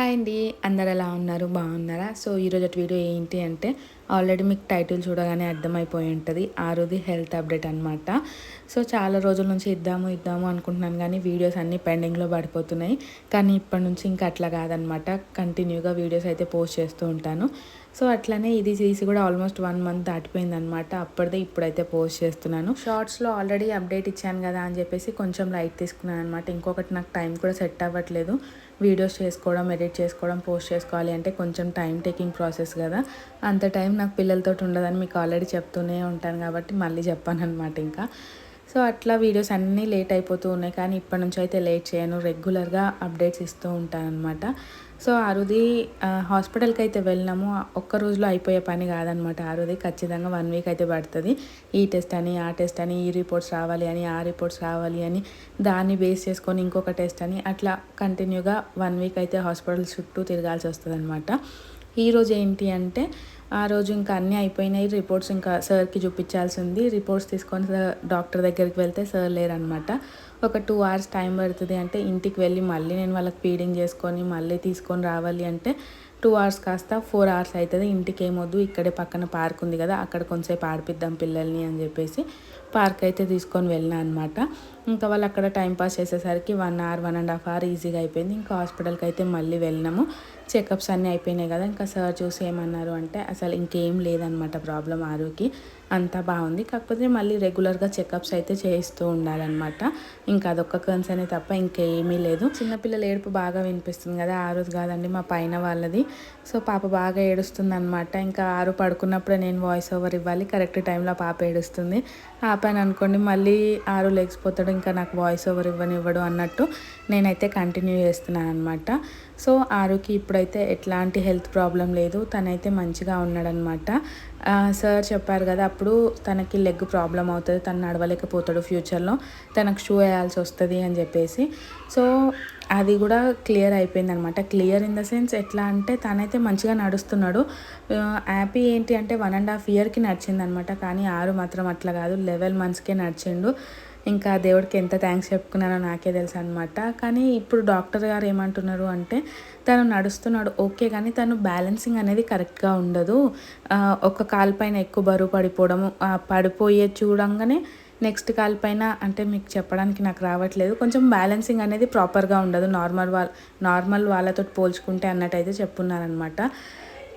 Hi అండి. అందరు ఎలా ఉన్నారు? బాగున్నారా? సో ఈరోజటి వీడియో ఏంటి అంటే ఆల్రెడీ మీకు టైటిల్ చూడగానే అర్థమైపోయి ఉంటుంది. ఆరుది హెల్త్ అప్డేట్ అనమాట. సో చాలా రోజుల నుంచి ఇద్దాము అనుకుంటున్నాను కానీ వీడియోస్ అన్నీ పెండింగ్లో పడిపోతున్నాయి. కానీ ఇప్పటి నుంచి ఇంకా అట్లా కాదనమాట. కంటిన్యూగా వీడియోస్ అయితే పోస్ట్ చేస్తూ ఉంటాను. సో అట్లనే ఇది తీసి కూడా ఆల్మోస్ట్ 1 మంత్ దాటిపోయిందనమాట. అప్పటిదే ఇప్పుడైతే పోస్ట్ చేస్తున్నాను. షార్ట్స్లో ఆల్రెడీ అప్డేట్ ఇచ్చాను కదా అని చెప్పేసి కొంచెం లైట్ తీసుకున్నాను అనమాట. ఇంకొకటి నాకు టైం కూడా సెట్ అవ్వట్లేదు. వీడియోస్ చేసుకోవడం, ఎడిట్ చేసుకోవడం, పోస్ట్ చేసుకోవాలి అంటే కొంచెం టైం టేకింగ్ ప్రాసెస్ కదా. అంత టైం నాకు పిల్లలతో ఉండదని మీకు ఆల్రెడీ చెప్తూనే ఉంటాను కాబట్టి మళ్ళీ చెప్పాను అనమాట ఇంకా. సో అట్లా వీడియోస్ అన్నీ లేట్ అయిపోతూ ఉన్నాయి. కానీ ఇప్పటి నుంచి అయితే లేట్ చేయను. రెగ్యులర్గా అప్డేట్స్ ఇస్తూ ఉంటాను అనమాట. సో ఆరుది హాస్పిటల్కి అయితే వెళ్ళినాము. ఒక్క రోజులో అయిపోయే పని కాదనమాట. ఆరుది ఖచ్చితంగా 1 వీక్ అయితే పడుతుంది. ఈ టెస్ట్ అని, ఆ టెస్ట్ అని, ఈ రిపోర్ట్స్ రావాలి అని, ఆ రిపోర్ట్స్ రావాలి అని, దాన్ని బేస్ చేసుకొని ఇంకొక టెస్ట్ అని, అట్లా కంటిన్యూగా 1 వీక్ అయితే హాస్పిటల్ చుట్టూ తిరగాల్సి వస్తుంది అనమాట. ఈరోజు ఏంటి అంటే ఆ రోజు ఇంకా అన్నీ అయిపోయినాయి. రిపోర్ట్స్ ఇంకా సార్కి చూపించాల్సి ఉంది. రిపోర్ట్స్ తీసుకొని డాక్టర్ దగ్గరికి వెళ్తే సార్ లేరనమాట. ఒక 2 hours టైం పడుతుంది. అంటే ఇంటికి వెళ్ళి మళ్ళీ నేను వాళ్ళకి ఫీడింగ్ చేసుకొని మళ్ళీ తీసుకొని రావాలి అంటే 2 hours కాస్త 4 hours అవుతుంది. ఇంటికి ఏమొద్దు, ఇక్కడే పక్కన పార్క్ ఉంది కదా, అక్కడ కొంచెంసేపు ఆడిపిద్దాం పిల్లల్ని అని చెప్పేసి పార్క్ అయితే తీసుకొని వెళ్ళినా అనమాట. ఇంకా వాళ్ళు అక్కడ టైంపాస్ చేసేసరికి 1 hour, 1.5 hour ఈజీగా అయిపోయింది. ఇంకా హాస్పిటల్కి అయితే మళ్ళీ వెళ్ళినాము. చెకప్స్ అన్నీ అయిపోయినాయి కదా. ఇంకా సార్ చూసి ఏమన్నారు అంటే అసలు ఇంకేం లేదనమాట ప్రాబ్లం. ఆరుకి అంతా బాగుంది. కాకపోతే మళ్ళీ రెగ్యులర్గా చెకప్స్ అయితే చేయిస్తూ ఉండాలన్నమాట. ఇంకా అదొక్క కన్సర్నే తప్ప ఇంకేమీ లేదు. చిన్నపిల్లల ఏడుపు బాగా వినిపిస్తుంది కదా. ఆరుది కాదండి, మా పైన వాళ్ళది. సో పాప బాగా ఏడుస్తుంది అనమాట. ఇంకా ఆరు పడుకున్నప్పుడే నేను వాయిస్ ఓవర్ ఇవ్వాలి. కరెక్ట్ టైంలో పాప ఏడుస్తుంది. ఆపాను అనుకోండి మళ్ళీ ఆరు లేచిపోతాడు, ఇంకా నాకు వాయిస్ ఓవర్ ఇవ్వడు అన్నట్టు నేనైతే కంటిన్యూ చేస్తున్నాను అనమాట. సో ఆరుకి ఇప్పుడైతే ఎట్లాంటి హెల్త్ ప్రాబ్లం లేదు. తనైతే మంచిగా ఉన్నాడనమాట. సార్ చెప్పారు కదా అప్పుడు తనకి లెగ్ ప్రాబ్లం అవుతుంది, తను నడవలేకపోతాడు, ఫ్యూచర్లో తనకు షూ వేయాల్సి వస్తుంది అని చెప్పేసి. సో అది కూడా క్లియర్ అయిపోయింది అనమాట. క్లియర్ ఇన్ ద సెన్స్ ఎట్లా అంటే తనైతే మంచిగా నడుస్తున్నాడు. హ్యాపీ ఏంటి అంటే 1.5 yearకి నడిచింది అనమాట. కానీ ఆరు మాత్రం అట్లా కాదు, 11 monthsకే నడిచిండు. ఇంకా దేవుడికి ఎంత థ్యాంక్స్ చెప్పుకున్నానో నాకే తెలుసు అనమాట. కానీ ఇప్పుడు డాక్టర్ గారు ఏమంటున్నారు అంటే తను నడుస్తున్నాడు ఓకే, కానీ తను బ్యాలెన్సింగ్ అనేది కరెక్ట్గా ఉండదు. ఒక కాలు పైన ఎక్కువ బరువు పడిపోవడము, పడిపోయే చూడంగానే నెక్స్ట్ కాల్ పైన, అంటే మీకు చెప్పడానికి నాకు రావట్లేదు, కొంచెం బ్యాలెన్సింగ్ అనేది ప్రాపర్గా ఉండదు నార్మల్ వాళ్ళతో పోల్చుకుంటే అన్నట్టయితే చెప్పున్నారనమాట.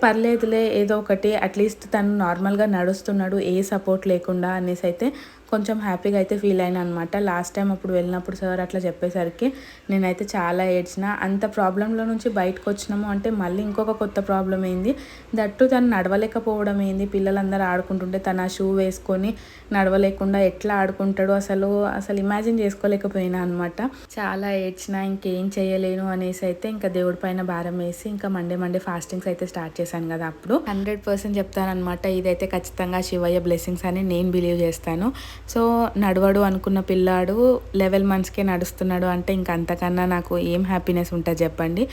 పర్లేదులే ఏదో ఒకటి, అట్లీస్ట్ తను నార్మల్గా నడుస్తున్నాడు ఏ సపోర్ట్ లేకుండా అనేసి అయితే కొంచెం హ్యాపీగా అయితే ఫీల్ అయినా అనమాట. లాస్ట్ టైం అప్పుడు వెళ్ళినప్పుడు సార్ అట్లా చెప్పేసరికి నేనైతే చాలా ఏడ్చిన. అంత ప్రాబ్లంలో నుంచి బయటకు వచ్చినాము అంటే మళ్ళీ ఇంకొక కొత్త ప్రాబ్లం ఏంది, దట్టు తను నడవలేకపోవడం ఏంది. పిల్లలందరూ ఆడుకుంటుంటే తను ఆ షూ వేసుకొని నడవలేకుండా ఎట్లా ఆడుకుంటాడో అసలు ఇమాజిన్ చేసుకోలేకపోయినా అనమాట. చాలా ఏడ్చిన, ఇంకేం చేయలేను అనేసి అయితే ఇంకా దేవుడి పైన భారం వేసి ఇంకా మండే ఫాస్టింగ్స్ అయితే స్టార్ట్ చేశాను కదా. అప్పుడు 100% చెప్తానమాట, ఇదైతే ఖచ్చితంగా శివయ్య బ్లెస్సింగ్స్ అని నేను బిలీవ్ చేస్తాను. సో నడవడు అనుకున్న పిల్లాడు 11 monthsకే నడుస్తున్నాడు అంటే ఇంకా అంతకన్నా నాకు ఏం హ్యాపీనెస్ ఉంటుంది చెప్పండి.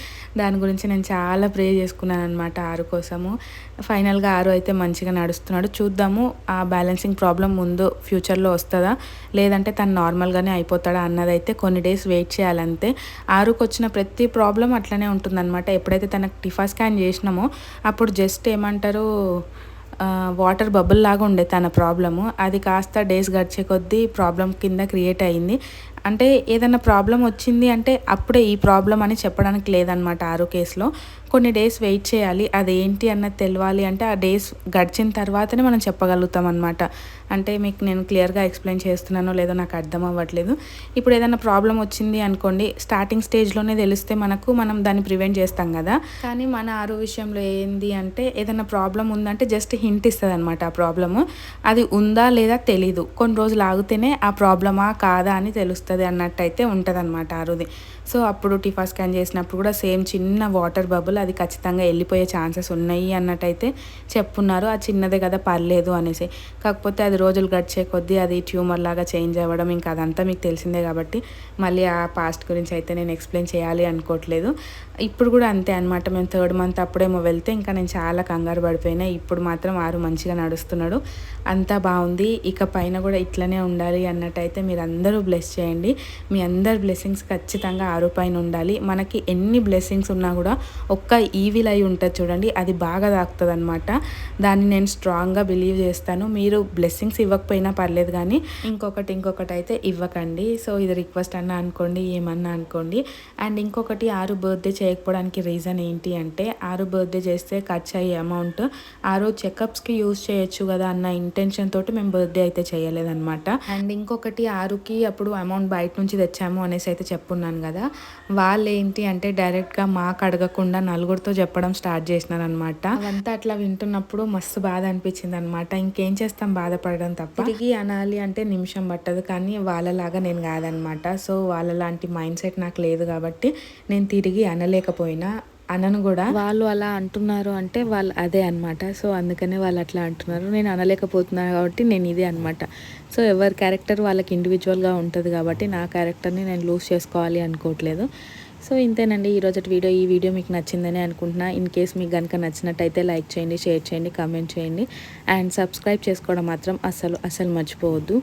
దాని గురించి నేను చాలా ప్రే చేసుకున్నాను అనమాట ఆరు కోసము. ఫైనల్గా ఆరు అయితే మంచిగా నడుస్తున్నాడు. చూద్దాము ఆ బ్యాలెన్సింగ్ ప్రాబ్లం ముందు ఫ్యూచర్లో వస్తుందా, లేదంటే తను నార్మల్గానే అయిపోతాడా అన్నదైతే కొన్ని డేస్ వెయిట్ చేయాలంతే. ఆరుకు వచ్చిన ప్రతి ప్రాబ్లం అట్లనే ఉంటుందన్నమాట. ఎప్పుడైతే తనకు టిఫా స్కాన్ చేసినామో అప్పుడు జస్ట్ ఏమంటారు, వాటర్ బబుల్ లాగా ఉండే తన ప్రాబ్లము. అది కాస్త డేస్ గడిచే కొద్దీ ప్రాబ్లం కింద క్రియేట్ అయ్యింది. అంటే ఏదైనా ప్రాబ్లం వచ్చింది అంటే అప్పుడే ఈ ప్రాబ్లం అని చెప్పడానికి లేదనమాట. ఆరో కేసులో కొన్ని డేస్ వెయిట్ చేయాలి. అదేంటి అన్నది తెలియాలి అంటే ఆ డేస్ గడిచిన తర్వాతనే మనం చెప్పగలుగుతాం అనమాట. అంటే మీకు నేను క్లియర్గా ఎక్స్ప్లెయిన్ చేస్తున్నానో లేదో నాకు అర్థం అవ్వట్లేదు. ఇప్పుడు ఏదైనా ప్రాబ్లం వచ్చింది అనుకోండి, స్టార్టింగ్ స్టేజ్లోనే తెలిస్తే మనం దాన్ని ప్రివెంట్ చేస్తాం కదా. కానీ మన ఆరో విషయంలో ఏంది అంటే ఏదైనా ప్రాబ్లం ఉందంటే జస్ట్ హింట్ ఇస్తుంది అనమాట. ఆ ప్రాబ్లము అది ఉందా లేదా తెలీదు, కొన్ని రోజులు ఆగితేనే ఆ ప్రాబ్లమా కాదా అని తెలుస్తుంది అన్నట్టయితే ఉంటుంది అనమాట ఆరుది. సో అప్పుడు టిఫా స్కాన్ చేసినప్పుడు కూడా సేమ్ చిన్న వాటర్ బబుల్, అది ఖచ్చితంగా వెళ్ళిపోయే ఛాన్సెస్ ఉన్నాయి అన్నట్టయితే చెప్పున్నారు. ఆ చిన్నదే కదా పర్లేదు అనేసి. కాకపోతే అది రోజులు గడిచే కొద్దీ అది ట్యూమర్ లాగా చేంజ్ అవ్వడం, ఇంకా అదంతా మీకు తెలిసిందే కాబట్టి మళ్ళీ ఆ పాస్ట్ గురించి అయితే నేను ఎక్స్ప్లెయిన్ చేయాలి అనుకోవట్లేదు. ఇప్పుడు కూడా అంతే అనమాట. మేము 3rd month అప్పుడేమో వెళ్తే ఇంకా నేను చాలా కంగారు పడిపోయినా. ఇప్పుడు మాత్రం ఆరు మంచిగా నడుస్తున్నాడు, అంతా బాగుంది. ఇక పైన కూడా ఇట్లనే ఉండాలి అన్నట్టయితే మీరు అందరూ బ్లెస్ చేయండి. మీ అందరి బ్లెస్సింగ్స్ ఖచ్చితంగా ఆరు పైన ఉండాలి. మనకి ఎన్ని బ్లెస్సింగ్స్ ఉన్నా కూడా ఒక్క ఈవిల్ అయి ఉంటుంది చూడండి, అది బాగా తాకుతుంది అనమాట. దాన్ని నేను స్ట్రాంగ్గా బిలీవ్ చేస్తాను. మీరు బ్లెస్సింగ్స్ ఇవ్వకపోయినా పర్లేదు కానీ ఇంకొకటి అయితే ఇవ్వకండి. సో ఇది రిక్వెస్ట్ అన్నా అనుకోండి, ఏమన్నా అనుకోండి. అండ్ ఇంకొకటి ఆరు బర్త్డే చేయకపోవడానికి రీజన్ ఏంటి అంటే, ఆరు బర్త్డే చేస్తే ఖర్చు అయ్యే అమౌంట్ ఆరు చెకప్స్కి యూజ్ చేయొచ్చు కదా అన్న ఇంటెన్షన్ తోటి మేము బర్త్డే అయితే చేయలేదన్నమాట. అండ్ ఇంకొకటి ఆరుకి అప్పుడు అమౌంట్ బయట నుంచి తెచ్చాము అనేసి అయితే చెప్పున్నాను కదా, వాళ్ళు ఏంటి అంటే డైరెక్ట్గా మాకు అడగకుండా నలుగురితో చెప్పడం స్టార్ట్ చేసినారనమాట. అవంతా అట్లా వింటున్నప్పుడు మస్తు బాధ అనిపించింది అనమాట. ఇంకేం చేస్తాం, బాధపడడం తప్ప. తిరిగి అనాలి అంటే నిమిషం పట్టదు, కానీ వాళ్ళలాగా నేను కాదనమాట. సో వాళ్ళలాంటి మైండ్ సెట్ నాకు లేదు కాబట్టి నేను తిరిగి అనలేకపోయినా, అనను కూడా. వాళ్ళు అలా అంటున్నారు అంటే వాళ్ళు అదే అనమాట. సో అందుకనే వాళ్ళు అట్లా అంటున్నారు, నేను అనలేకపోతున్నాను కాబట్టి నేను ఇదే అనమాట. సో ఎవరి క్యారెక్టర్ వాళ్ళకి ఇండివిజువల్గా ఉంటుంది కాబట్టి నా క్యారెక్టర్ని నేను లూజ్ చేసుకోవాలి అనుకోవట్లేదు. సో ఇంతేనండి ఈరోజు వీడియో. ఈ వీడియో మీకు నచ్చిందని అనుకుంటున్నా. ఇన్ కేస్ మీకు కనుక నచ్చినట్టయితే లైక్ చేయండి, షేర్ చేయండి, కామెంట్ చేయండి. అండ్ సబ్స్క్రైబ్ చేసుకోవడం మాత్రం అస్సలు మర్చిపోవద్దు.